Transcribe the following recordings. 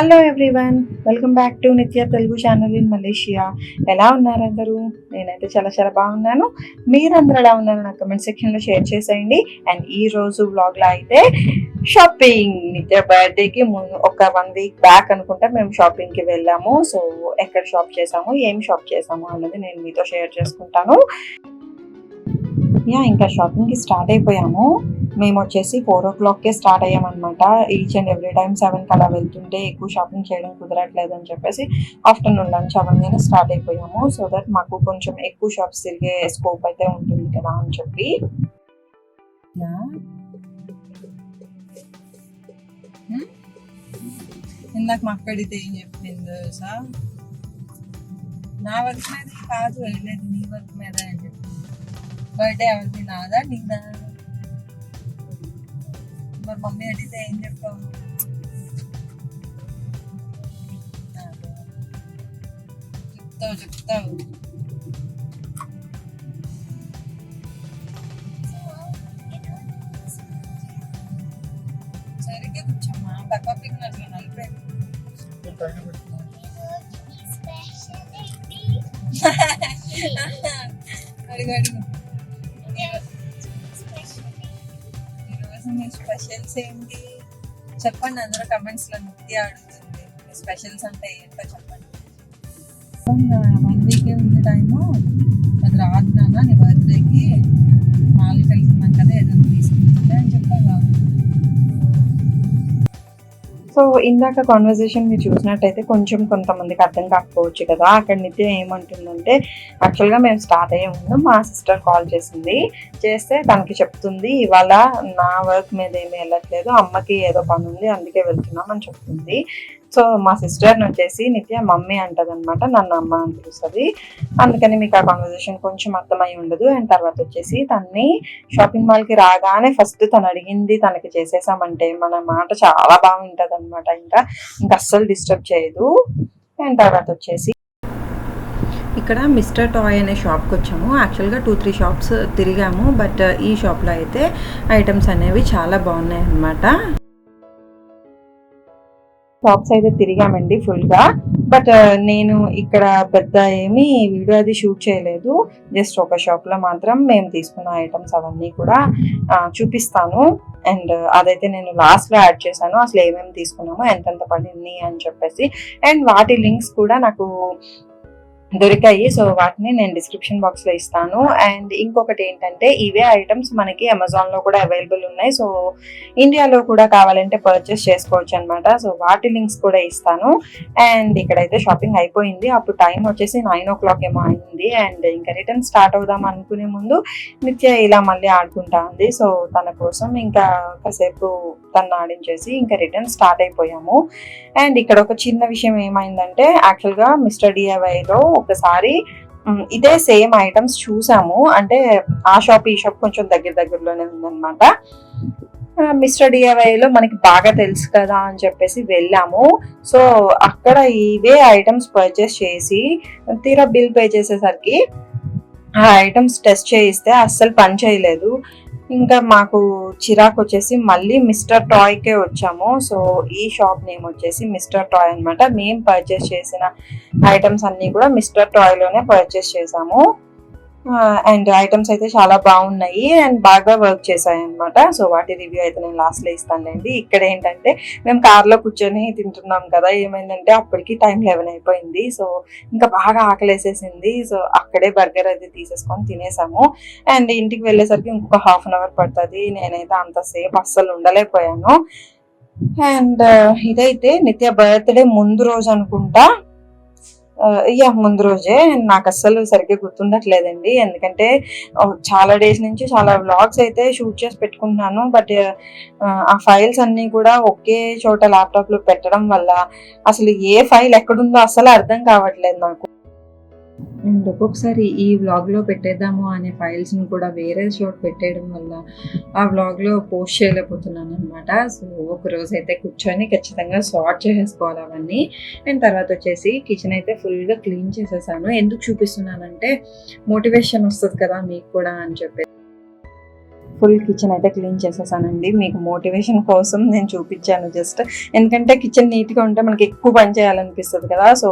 Hello everyone, welcome back to నిత్య Telugu channel in Malaysia. ఎలా ఉన్నారు అందరూ? నేనైతే చాలా చాలా బాగున్నాను. మీరందరూ ఎలా ఉన్నారు నా కమెంట్ సెక్షన్లో షేర్ చేసేయండి. అండ్ ఈ రోజు వ్లాగ్లో అయితే షాపింగ్, నిత్య బర్త్డేకి ముందు ఒక 1 వీక్ బ్యాక్ అనుకుంటా మేము షాపింగ్కి వెళ్ళాము. సో ఎక్కడ షాప్ చేసాము, ఏం షాప్ చేసాము అన్నది నేను మీతో షేర్ చేసుకుంటాను. ఇంకా షాపింగ్కి స్టార్ట్ అయిపోయాము. మేము వచ్చేసి 4 o'clockకే స్టార్ట్ అయ్యామన్నమాట. ఈచ్ అండ్ ఎవ్రీ టైం 7కి అలా వెళ్తుంటే ఎక్కువ షాపింగ్ చేయడం కుదరట్లేదు అని చెప్పేసి ఆఫ్టర్నూన్ లంచ్ అవ్వగానే స్టార్ట్ అయిపోయాము. సో దట్ మాకు కొంచెం ఎక్కువ షాప్స్ తిరిగే స్కోప్ అయితే ఉంటుంది కదా అని చెప్పి. ఇందాక మా అక్కడితే ఏం చెప్పింది సార్, నా వర్క్ మీద కాదు వెళ్ళలేదు, నీ వర్క్ మీద అని చెప్పింది. బర్త్డే ఎవరిది, నాదా నీదా? మరి మమ్మీ అడిగితే ఏం చెప్పావు? చెప్తావు సరిగ్గా కూర్చోమ్మా, తక్కువ పిగినట్లు నలిపోయింది. అడిగి ఈరోజు మీ స్పెషల్స్ ఏంటి చెప్పండి అందరూ కమెంట్స్లో. నిత్య అడుగుతుంది స్పెషల్స్ అంటే ఏంటో చెప్పండి. 1 వీకే ఉంది టైము, అది రాదు నాన్న నీ బర్త్డేకి, 4 వెళ్తున్నాం కదా ఏదైనా తీసుకుంటుంది అని చెప్పాగా. సో ఇందాక కాన్వర్జేషన్ మీరు చూసినట్టయితే కొంచెం కొంతమందికి అర్థం కాకపోవచ్చు కదా. అక్కడ నిత్య ఏమంటుందంటే, యాక్చువల్గా మేము స్టార్ట్ అయ్యే ముందు మా సిస్టర్ కాల్ చేస్తే తనకి చెప్తుంది, ఇవాళ నా వర్క్ మీద ఏమీ వెళ్ళట్లేదు, అమ్మకి ఏదో పని ఉంది అందుకే వెళ్తున్నాం అని చెప్తుంది. సో మా సిస్టర్ని వచ్చేసి నిత్య మమ్మీ అంటది అనమాట, నన్ను అమ్మ అని పిలుస్తుంది. అందుకని మీకు ఆ కాన్వర్జేషన్ కొంచెం అర్థమై ఉండదు. అండ్ తర్వాత వచ్చేసి తన్ని షాపింగ్ మాల్కి రాగానే ఫస్ట్ తను అడిగింది తనకి చేసేసామంటే మన మాట చాలా బాగుంటుంది అనమాట. ఇంకా అస్సలు డిస్టర్బ్ చేయదు. అండ్ తర్వాత వచ్చేసి ఇక్కడ మిస్టర్ టాయ్ అనే షాప్కి వచ్చాము. యాక్చువల్గా 2-3 షాప్స్ తిరిగాము, బట్ ఈ షాప్లో అయితే ఐటమ్స్ అనేవి చాలా బాగున్నాయి అన్నమాట. షాప్స్ అయితే తిరిగామండి ఫుల్గా, బట్ నేను ఇక్కడ పెద్ద ఏమీ వీడియో అది షూట్ చేయలేదు. జస్ట్ ఒక షాప్లో మాత్రం మేము తీసుకున్న ఐటమ్స్ అవన్నీ కూడా చూపిస్తాను. అండ్ అదైతే నేను లాస్ట్లో యాడ్ చేశాను, అసలు ఏమేమి తీసుకున్నామో ఎంతెంత పడింది అని చెప్పేసి. అండ్ వాటి లింక్స్ కూడా నాకు దొరికాయి, సో వాటిని నేను డిస్క్రిప్షన్ బాక్స్లో ఇస్తాను. అండ్ ఇంకొకటి ఏంటంటే, ఇవే ఐటమ్స్ మనకి అమెజాన్లో కూడా అవైలబుల్ ఉన్నాయి. సో ఇండియాలో కూడా కావాలంటే పర్చేస్ చేసుకోవచ్చు అనమాట. సో వాటి లింక్స్ కూడా ఇస్తాను. అండ్ ఇక్కడైతే షాపింగ్ అయిపోయింది. అప్పుడు టైం వచ్చేసి 9 o'clock ఏమో అయింది. అండ్ ఇంకా రిటర్న్ స్టార్ట్ అవుదాం అనుకునే ముందు నిత్య ఇలా మళ్ళీ ఆడుకుంటా ఉంది. సో తన కోసం ఇంకా కాసేపు తను ఆడించేసి ఇంకా రిటర్న్ స్టార్ట్ అయిపోయాము. అండ్ ఇక్కడ ఒక చిన్న విషయం ఏమైందంటే, యాక్చువల్గా మిస్టర్ డిఐవైలో ఒకసారి ఇదే సేమ్ ఐటమ్స్ చూసాము. అంటే ఆ షాప్ ఈ షాప్ కొంచెం దగ్గరలోనే ఉందన్నమాట. మిస్టర్ డిఐవైలో మనకి బాగా తెలుసు కదా అని చెప్పేసి వెళ్ళాము. సో అక్కడ ఇవే ఐటమ్స్ పర్చేస్ చేసి తీరా బిల్ పే చేసేసరికి ఆ ఐటమ్స్ టెస్ట్ చేయిస్తే అస్సలు పని చేయలేదు. ఇంకా మాకు చిరాకు వచ్చేసి మళ్ళీ మిస్టర్ టాయ్కే వచ్చాము. సో ఈ షాప్ నేమ్ వచ్చేసి మిస్టర్ టాయ్ అనమాట. మేము పర్చేస్ చేసిన ఐటమ్స్ అన్నీ కూడా మిస్టర్ టాయ్లోనే పర్చేస్ చేసాము. అండ్ ఐటమ్స్ అయితే చాలా బాగున్నాయి అండ్ బాగా వర్క్ చేశాయి అనమాట. సో వాటి రివ్యూ అయితే నేను లాస్ట్లో ఇస్తానులేండి. ఇక్కడ ఏంటంటే మేము కార్లో కూర్చొని తింటున్నాం కదా, ఏమైందంటే అప్పటికి టైం 11 అయిపోయింది. సో ఇంకా బాగా ఆకలేసేసింది. సో అక్కడే బర్గర్ అది తీసేసుకొని తినేసాము. అండ్ ఇంటికి వెళ్ళేసరికి ఇంకొక 1/2 hour పడుతుంది. నేనైతే అంతసేపు అస్సలు ఉండలేకపోయాను. అండ్ ఇదైతే నిత్య బర్త్డే ముందు రోజు అనుకుంటా, ముందు రోజే. నాకు అస్సలు సరిగ్గా గుర్తుండట్లేదండి, ఎందుకంటే చాలా డేస్ నుంచి చాలా వ్లాగ్స్ అయితే షూట్ చేసి పెట్టుకుంటున్నాను. బట్ ఆ ఫైల్స్ అన్నీ కూడా ఒకే చోట ల్యాప్టాప్లో పెట్టడం వల్ల అసలు ఏ ఫైల్ ఎక్కడుందో అస్సలు అర్థం కావట్లేదు నాకు. అండ్ ఒక్కొక్కసారి ఈ వ్లాగ్లో పెట్టేద్దాము అనే ఫైల్స్ని కూడా వేరే చోట పెట్టేయడం వల్ల ఆ వ్లాగ్లో పోస్ట్ చేయలేకపోతున్నాను అనమాట. సో ఒకరోజు అయితే కూర్చొని ఖచ్చితంగా సార్ట్ చేసేసుకోవాలి అవన్నీ. అండ్ తర్వాత వచ్చేసి కిచెన్ అయితే ఫుల్గా క్లీన్ చేసేసాను. ఎందుకు చూపిస్తున్నానంటే మోటివేషన్ వస్తుంది కదా మీకు కూడా అని చెప్పి. ఫుల్ కిచెన్ అయితే క్లీన్ చేసేసానండి. మీకు మోటివేషన్ కోసం నేను చూపించాను జస్ట్. ఎందుకంటే కిచెన్ నీట్గా ఉంటే మనకి ఎక్కువ పని చేయాలనిపిస్తుంది కదా. సో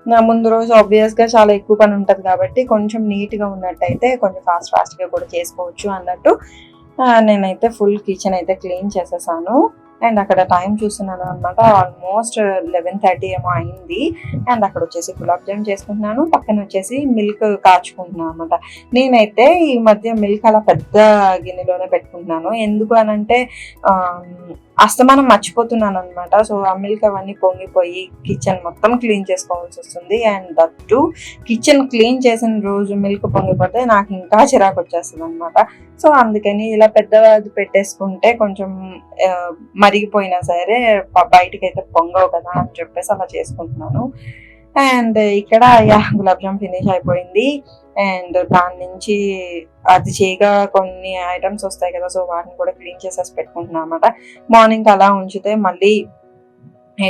నా ముందు రోజు ఆబ్వియస్గా చాలా ఎక్కువ పని ఉంటుంది కాబట్టి కొంచెం నీట్గా ఉన్నట్టయితే కొంచెం ఫాస్ట్గా కూడా చేసుకోవచ్చు అన్నట్టు నేనైతే ఫుల్ కిచెన్ అయితే క్లీన్ చేసేసాను. అండ్ అక్కడ టైం చూస్తున్నాను అనమాట. ఆల్మోస్ట్ 11:30 ఏమో అయింది. అండ్ అక్కడ వచ్చేసి గులాబ్ జామ్ చేసుకుంటున్నాను, పక్కన వచ్చేసి మిల్క్ కాచుకుంటున్నాను అనమాట. నేనైతే ఈ మధ్య మిల్క్ అలా పెద్ద గిన్నెలోనే పెట్టుకుంటున్నాను. ఎందుకు అనంటే అస్తమానం మర్చిపోతున్నాను అనమాట. సో ఆ మిల్క్ అవన్నీ పొంగిపోయి కిచెన్ మొత్తం క్లీన్ చేసుకోవాల్సి వస్తుంది. అండ్ దట్టు కిచెన్ క్లీన్ చేసిన రోజు మిల్క్ పొంగిపోతే నాకు ఇంకా చిరాకు వచ్చేస్తుంది అనమాట. సో అందుకని ఇలా పెద్దది పెట్టేసుకుంటే కొంచెం మరిగిపోయినా సరే బయటికి అయితే పొంగవు కదా అని చెప్పేసి అలా చేసుకుంటున్నాను. అండ్ ఇక్కడ గులాబ్ జామ్ ఫినిష్ అయిపోయింది. అండ్ దాని నుంచి అది చేయగా కొన్ని ఐటమ్స్ వస్తాయి కదా, సో వాటిని కూడా క్లీన్ చేసేసి పెట్టుకుంటున్నాను అనమాట. మార్నింగ్ అలా ఉంచితే మళ్ళీ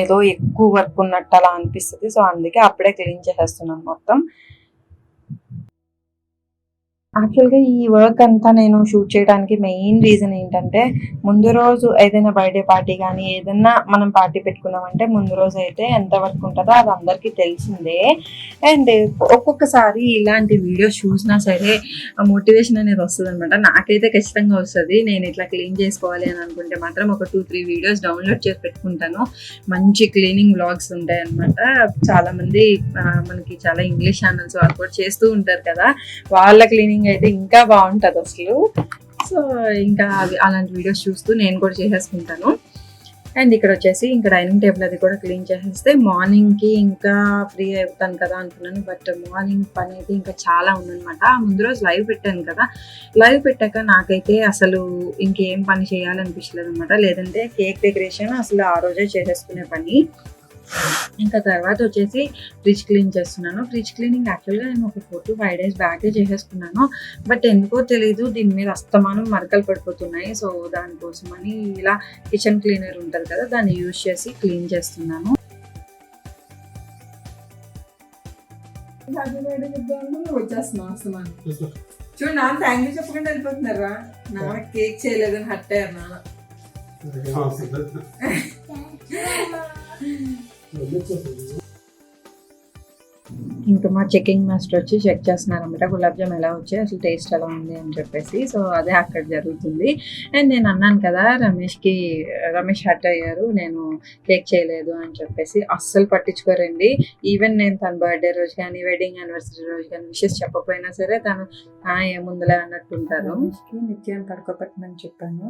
ఏదో ఎక్కువ వర్క్ ఉన్నట్టు అలా అనిపిస్తుంది. సో అందుకే అప్పుడే క్లీన్ చేసేస్తున్నాను మొత్తం. యాక్చువల్గా ఈ వర్క్ అంతా నేను షూట్ చేయడానికి మెయిన్ రీజన్ ఏంటంటే, ముందు రోజు ఏదైనా బర్త్డే పార్టీ కానీ ఏదైనా మనం పార్టీ పెట్టుకున్నామంటే ముందు రోజు అయితే ఎంత వర్క్ ఉంటుందో అది అందరికీ తెలిసిందే. అండ్ ఒక్కొక్కసారి ఇలాంటి వీడియోస్ చూసినా సరే మోటివేషన్ అనేది వస్తుంది అనమాట. నాకైతే ఖచ్చితంగా వస్తుంది. నేను ఇట్లా క్లీన్ చేసుకోవాలి అని అనుకుంటే మాత్రం ఒక 2-3 వీడియోస్ డౌన్లోడ్ చేసి పెట్టుకుంటాను. మంచి క్లీనింగ్ వ్లాగ్స్ ఉంటాయి అనమాట. చాలామంది మనకి చాలా ఇంగ్లీష్ ఛానల్స్ వర్కౌట్ చేస్తూ ఉంటారు కదా, వాళ్ళ క్లీనింగ్ అయితే ఇంకా బాగుంటుంది అసలు. సో ఇంకా అలాంటి వీడియోస్ చూస్తూ నేను కూడా చేసేసుకుంటాను. అండ్ ఇక్కడ వచ్చేసి ఇంకా డైనింగ్ టేబుల్ అది కూడా క్లీన్ చేసేస్తే మార్నింగ్కి ఇంకా ఫ్రీ అవుతాను కదా అనుకున్నాను. బట్ మార్నింగ్ పని అయితే ఇంకా చాలా ఉందనమాట. ముందు రోజు లైవ్ పెట్టాను కదా, లైవ్ పెట్టాక నాకైతే అసలు ఇంకేం పని చేయాలనిపించలేదు అనమాట. లేదంటే కేక్ డెకరేషన్ అసలు ఆ రోజే చేసేసుకునే పని. ఇంకా తర్వాత వచ్చేసి ఫ్రిడ్జ్ క్లీన్ చేస్తున్నాను. ఫ్రిడ్జ్ క్లీనింగ్ యాక్చువల్గా నేను ఒక 4-5 days బ్యాకే చేసేసుకున్నాను. బట్ ఎందుకో తెలీదు దీని మీద అస్తమానం మరకలు పడిపోతున్నాయి. సో దానికోసమని ఇలా కిచెన్ క్లీనర్ ఉంటుంది కదా, దాన్ని యూజ్ చేసి క్లీన్ చేస్తున్నాను. చూడు నాన్న థ్యాంక్ యూ చెప్పకుండా వెళ్ళిపోతున్నారా. నాన్న కేక్ చేయలేదని హట్ అయ్యారు నాన్న. ఇంకా మా చెకింగ్ మాస్టర్ వచ్చి చెక్ చేస్తున్నారు అనమాట గులాబ్ జామ్ ఎలా వచ్చాయి, అసలు టేస్ట్ ఎలా ఉంది అని చెప్పేసి. సో అదే అక్కడ జరుగుతుంది. అండ్ నేను అన్నాను కదా రమేష్ హట్ అయ్యారు నేను కేక్ చేయలేదు అని చెప్పేసి. అస్సలు పట్టించుకోరండి. ఈవెన్ నేను తన బర్త్డే రోజు కానీ వెడ్డింగ్ యానివర్సరీ రోజు కానీ విషెస్ చెప్పకపోయినా సరే తను ఏముందిలే అన్నట్టుంటారు. నిత్యాన్ని పడుకోబెట్టమని చెప్పాను.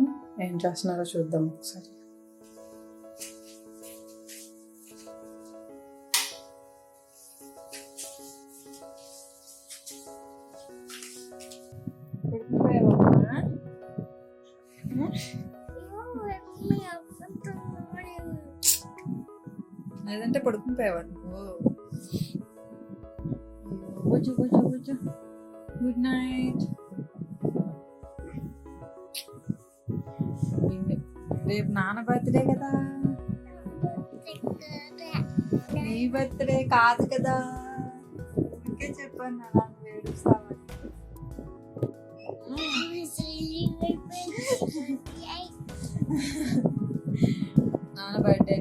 ఏం చేస్తున్నారో చూద్దాం ఒకసారి. లేదంటే పడుకుని పోయావా నువ్వు? Good night. రేపు నాన్న బర్త్డే కదా, నీ బర్త్డే కాదు కదా. ఇంకే చెప్పాను నాన్న ఏడుస్తావని. నాన్న బర్త్డే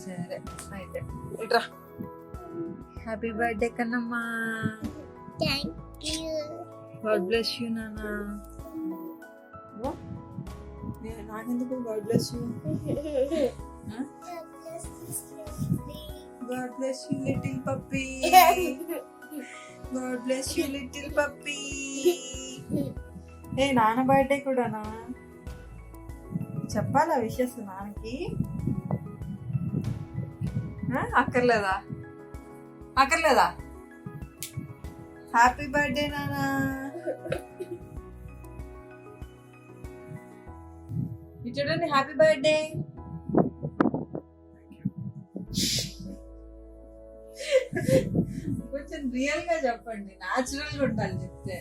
సరే అయితే ఇట్రా. హ్యాపీ బర్త్డే కన్నమ్మా. గాడ్ బ్లెస్ యూ నాన్న. నాకెందుకు God bless you? God bless you little puppy. God bless you little puppy. ఏ నాన్న బర్త్డే కూడానా? చెప్పాలా విషెస్ నాన్నకి? అక్కర్లేదా? హ్యాపీ బర్త్డే నాన్న. చూడండి హ్యాపీ బర్త్డే. కొంచెం రియల్ గా చెప్పండి, న్యాచురల్ గా ఉండాలి చెప్తే.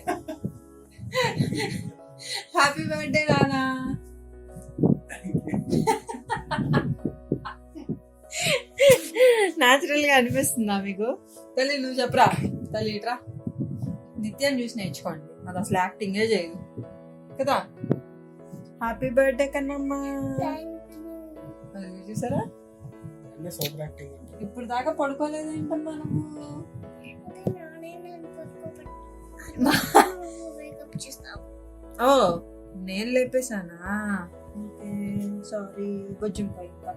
హ్యాపీ బర్త్డే నానా. న్యాచురల్ గా అనిపిస్తుందా మీకు? తల్లి నువ్వు చెప్పరా, తల్లి ఇట్రా. నిత్యాన్ని చూసి నేర్చుకోండి, అది అసలు యాక్టింగే చేయదు కదా. హ్యాపీ బర్త్డే కన్నమ్మా. చూసారా ఇప్పుడు దాకా పడుకోలేదు ఏంటమ్మా నువ్వు? ఓ నేను లేపేశానా? Okay sorry. కొంచెం పైగా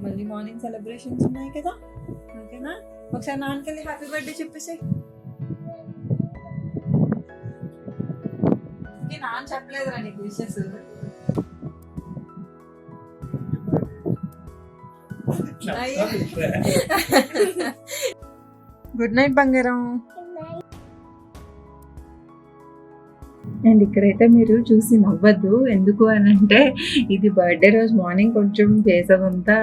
మళ్ళీ మార్నింగ్ సెలబ్రేషన్స్ ఉన్నాయి కదా, ఓకేనా? ఒకసారి నాన్నకెళ్ళి హ్యాపీ బర్త్డే చెప్పేసి. నాన్న చెప్పలేదురా నీకు విషెస్. గుడ్ నైట్ బంగారం. అండ్ ఇక్కడైతే మీరు చూసి నవ్వద్దు, ఎందుకు అని అంటే ఇది బర్త్డే రోజు మార్నింగ్ కొంచెం ఫేస్ అదంతా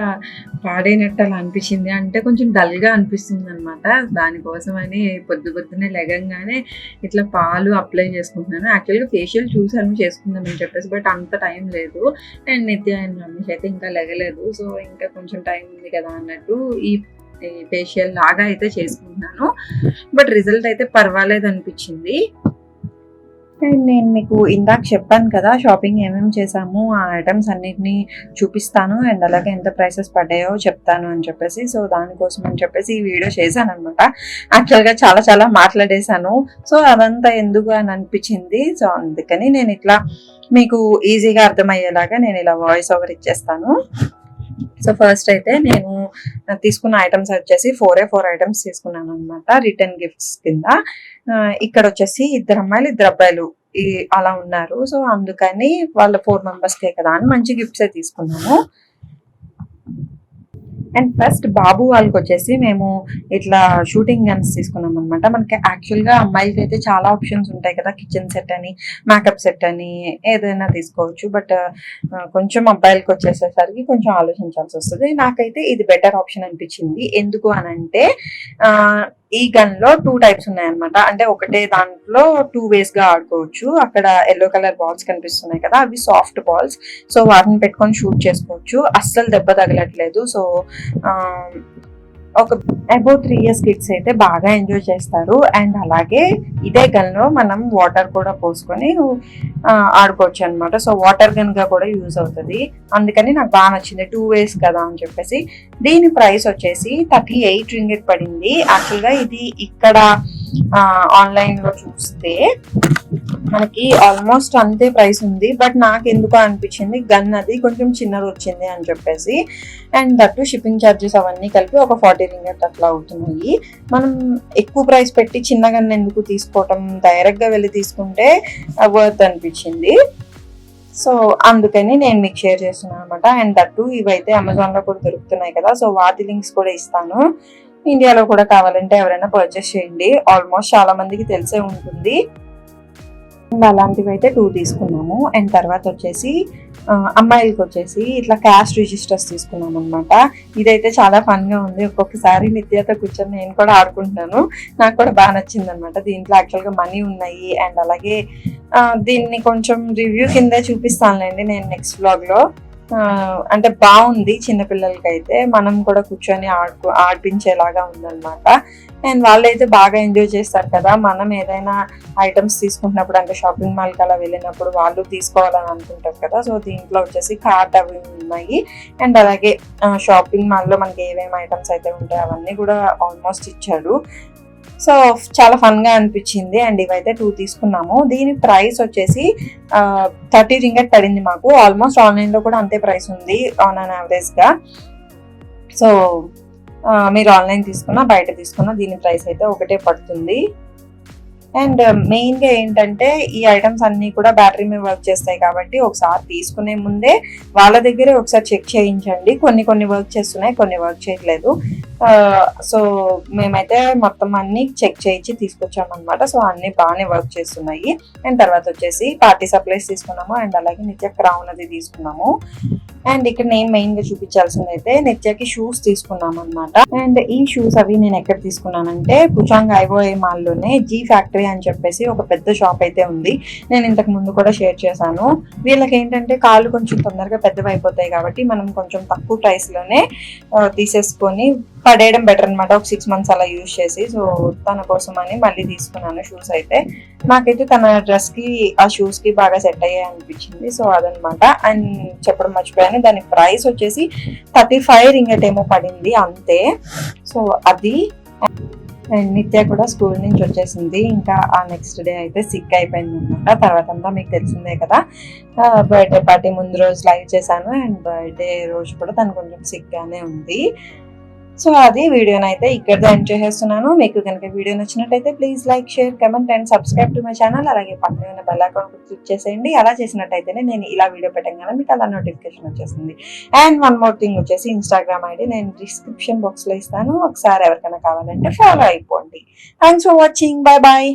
పాడైనట్టు అలా అనిపించింది, అంటే కొంచెం డల్గా అనిపిస్తుంది అనమాట. దానికోసమని పొద్దున్నే లెగంగానే ఇట్లా పాలు అప్లై చేసుకుంటున్నాను. యాక్చువల్గా ఫేషియల్ చూసాను చేసుకుందామని చెప్పేసి, బట్ అంత టైం లేదు. అండ్ నిత్య అండ్ రమేష్ అయితే ఇంకా లెగలేదు, సో ఇంకా కొంచెం టైం ఉంది కదా అన్నట్టు ఈ ఫేషియల్ లాగా అయితే చేసుకుంటున్నాను. బట్ రిజల్ట్ అయితే పర్వాలేదు అనిపించింది. అండ్ నేను మీకు ఇందాక చెప్పాను కదా షాపింగ్ ఏమేమి చేసాము, ఆ ఐటమ్స్ అన్నిటిని చూపిస్తాను అండ్ అలాగే ఎంత ప్రైసెస్ పడ్డాయో చెప్తాను అని చెప్పేసి. సో దానికోసం అని చెప్పేసి ఈ వీడియో చేశాను అనమాట. యాక్చువల్గా చాలా మాట్లాడేశాను, సో అదంతా ఎందుకు అని అనిపించింది. సో అందుకని నేను ఇట్లా మీకు ఈజీగా అర్థమయ్యేలాగా నేను ఇలా వాయిస్ ఓవర్ ఇచ్చేస్తాను. సో ఫస్ట్ అయితే నేను తీసుకున్న ఐటమ్స్ వచ్చేసి 4 ఐటమ్స్ తీసుకున్నాను అనమాట, రిటర్న్ గిఫ్ట్స్ కింద. ఇక్కడ వచ్చేసి 2 అమ్మాయిలు 2 అబ్బాయిలు అలా ఉన్నారు, సో అందుకని వాళ్ళ 4 మెంబర్స్కే కదా అని మంచి గిఫ్ట్సే తీసుకున్నాము. అండ్ ఫస్ట్ బాబు వాళ్ళకి వచ్చేసి మేము ఇట్లా షూటింగ్ గన్స్ తీసుకున్నాం అనమాట. మనకి యాక్చువల్గా అమ్మాయిలకి అయితే చాలా ఆప్షన్స్ ఉంటాయి కదా, కిచెన్ సెట్ అని, మేకప్ సెట్ అని ఏదైనా తీసుకోవచ్చు. బట్ కొంచెం అబ్బాయిలకి వచ్చేసేసరికి కొంచెం ఆలోచించాల్సి వస్తుంది. నాకైతే ఇది బెటర్ ఆప్షన్ అనిపించింది. ఎందుకు అని అంటే ఈ గన్ లో 2 టైప్స్ ఉన్నాయన్నమాట. అంటే ఒకటే దాంట్లో 2 ways గా ఆడుకోవచ్చు. అక్కడ ఎల్లో కలర్ బాల్స్ కనిపిస్తున్నాయి కదా, అవి సాఫ్ట్ బాల్స్. సో వాటిని పెట్టుకొని షూట్ చేసుకోవచ్చు, అస్సలు దెబ్బ తగలట్లేదు. సో ఒక అబౌట్ 3 years కిడ్స్ అయితే బాగా ఎంజాయ్ చేస్తారు. అండ్ అలాగే ఇదే గన్ లో మనం వాటర్ కూడా పోసుకొని ఆడుకోవచ్చు అనమాట. సో వాటర్ గన్ గా కూడా యూజ్ అవుతుంది, అందుకని నాకు బాగా నచ్చింది. 2 ways కదా అని చెప్పేసి. దీని ప్రైస్ వచ్చేసి 38 ringgit పడింది. యాక్చువల్గా ఇది ఇక్కడ ఆన్లైన్ లో చూస్తే మనకి ఆల్మోస్ట్ అంతే ప్రైస్ ఉంది, బట్ నాకు ఎందుకు అనిపించింది గన్ అది కొంచెం చిన్నది వచ్చింది అని చెప్పేసి. అండ్ దట్టు షిప్పింగ్ ఛార్జెస్ అవన్నీ కలిపి ఒక 40 ringgit అట్లా అవుతున్నాయి. మనం ఎక్కువ ప్రైస్ పెట్టి చిన్న గన్ ఎందుకు తీసుకోవటం, డైరెక్ట్ గా వెళ్ళి తీసుకుంటే వర్త్ అనిపించింది. సో అందుకని నేను మీకు షేర్ చేస్తున్నాను అనమాట. అండ్ దట్టు ఇవైతే అమెజాన్ లో కూడా దొరుకుతున్నాయి కదా, సో వాటి లింక్స్ కూడా ఇస్తాను. ఇండియాలో కూడా కావాలంటే ఎవరైనా పర్చేస్ చేయండి, ఆల్మోస్ట్ చాలా మందికి తెలిసే ఉంటుంది. అలాంటివి అయితే 2 తీసుకున్నాము. అండ్ తర్వాత వచ్చేసి అమ్మాయిలకి వచ్చేసి ఇట్లా క్యాష్ రిజిస్టర్స్ తీసుకున్నాం అనమాట. ఇదైతే చాలా ఫన్ గా ఉంది. ఒక్కొక్కసారి నిత్యతో కూర్చొని నేను కూడా ఆడుకుంటున్నాను, నాకు కూడా బాగా నచ్చింది అనమాట. దీంట్లో యాక్చువల్గా మనీ ఉన్నాయి. అండ్ అలాగే దీన్ని కొంచెం రివ్యూ కింద చూపిస్తానులేండి నేను నెక్స్ట్ వ్లాగ్ లో. అంటే బాగుంది, చిన్నపిల్లలకి అయితే మనం కూడా కూర్చొని ఆడిపించేలాగా ఉందన్నమాట. అండ్ వాళ్ళైతే బాగా ఎంజాయ్ చేస్తారు కదా. మనం ఏదైనా ఐటమ్స్ తీసుకుంటున్నప్పుడు అంటే షాపింగ్ మాల్కి అలా వెళ్ళినప్పుడు వాళ్ళు తీసుకోవాలని అనుకుంటారు కదా. సో దీంట్లో వచ్చేసి కార్ట్ అవి ఉన్నాయి. అండ్ అలాగే షాపింగ్ మాల్లో మనకి ఏమేమి ఐటమ్స్ అయితే ఉంటాయో అవన్నీ కూడా ఆల్మోస్ట్ ఇచ్చాడు. సో చాలా ఫన్ గా అనిపించింది. అండ్ ఇవైతే 2 తీసుకున్నాము. దీని ప్రైస్ వచ్చేసి 30 ringgit పడింది మాకు. ఆల్మోస్ట్ ఆన్లైన్ లో కూడా అంతే ప్రైస్ ఉంది ఆన్ అన్ యావరేజ్ గా. సో మీరు ఆన్లైన్ తీసుకున్నా బయట తీసుకున్నా దీని ప్రైస్ అయితే ఒకటే పడుతుంది. అండ్ మెయిన్ గా ఏంటంటే ఈ ఐటమ్స్ అన్ని కూడా బ్యాటరీ మీద వర్క్ చేస్తాయి కాబట్టి ఒకసారి తీసుకునే ముందే వాళ్ళ దగ్గరే ఒకసారి చెక్ చేయించండి. కొన్ని వర్క్ చేస్తున్నాయి, కొన్ని వర్క్ చేయట్లేదు. సో మేమైతే మొత్తం అన్ని చెక్ చేయించి తీసుకొచ్చాం అనమాట. సో అన్ని బాగానే వర్క్ చేస్తున్నాయి. అండ్ తర్వాత వచ్చేసి పార్టీ సప్లైస్ తీసుకున్నాము. అండ్ అలాగే నిత్య క్రౌన్ అది తీసుకున్నాము. అండ్ ఇక్కడ నేను మెయిన్ గా చూపించాల్సింది అయితే నిత్యకి షూస్ తీసుకున్నాం అనమాట. అండ్ ఈ షూస్ అవి నేను ఎక్కడ తీసుకున్నానంటే పుచాంగ్ ఐఓఏ మాల్ లోనే జీ ఫ్యాక్టరీ అని చెప్పేసి ఒక పెద్ద షాప్ అయితే ఉంది. నేను ఇంతకు ముందు కూడా షేర్ చేశాను. వీళ్ళకి ఏంటంటే కాళ్ళు కొంచెం తొందరగా పెద్దవి అయిపోతాయి కాబట్టి మనం కొంచెం తక్కువ ప్రైస్ లోనే తీసేసుకొని పడేయడం బెటర్ అనమాట. ఒక 6 months అలా యూజ్ చేసి. సో తన కోసం అని మళ్ళీ తీసుకున్నాను షూస్ అయితే. నాకైతే తన డ్రెస్ కి ఆ షూస్ కి బాగా సెట్ అయ్యాయి అనిపించింది. సో అదనమాట. అండ్ చెప్పడం మర్చిపోయాను, దాని ప్రైస్ వచ్చేసి 35 రింగట్ ఏమో పడింది అంతే. సో అది. అండ్ నిత్య కూడా స్కూల్ నుంచి వచ్చేసింది. ఇంకా ఆ నెక్స్ట్ డే అయితే సిక్ అయిపోయింది అనమాట. తర్వాత అంతా మీకు తెలిసిందే కదా, బర్త్డే పార్టీ ముందు రోజు లైవ్ చేశాను. అండ్ బర్త్డే రోజు కూడా తను కొంచెం సిక్ గానే ఉంది. సో అది వీడియోనైతే ఇక్కడ ఎండ్ చేసేస్తున్నాను. మీకు కనుక వీడియో నచ్చినట్టయితే please like, share, comment and subscribe to my channel. అలాగే పక్కనే ఉన్న బెల్ ఐకాన్ క్లిక్ చేసేయండి. అలా చేసినట్టయితేనే నేను ఇలా వీడియో పెట్టగానే మీకు అలా నోటిఫికేషన్ వచ్చేస్తుంది. అండ్ వన్ మోర్ థింగ్ వచ్చేసి ఇన్స్టాగ్రామ్ ఐడి నేను డిస్క్రిప్షన్ బాక్స్ లో ఇస్తాను. ఒకసారి ఎవరికైనా కావాలంటే ఫాలో అయిపోండి. Thanks for watching. Bye bye.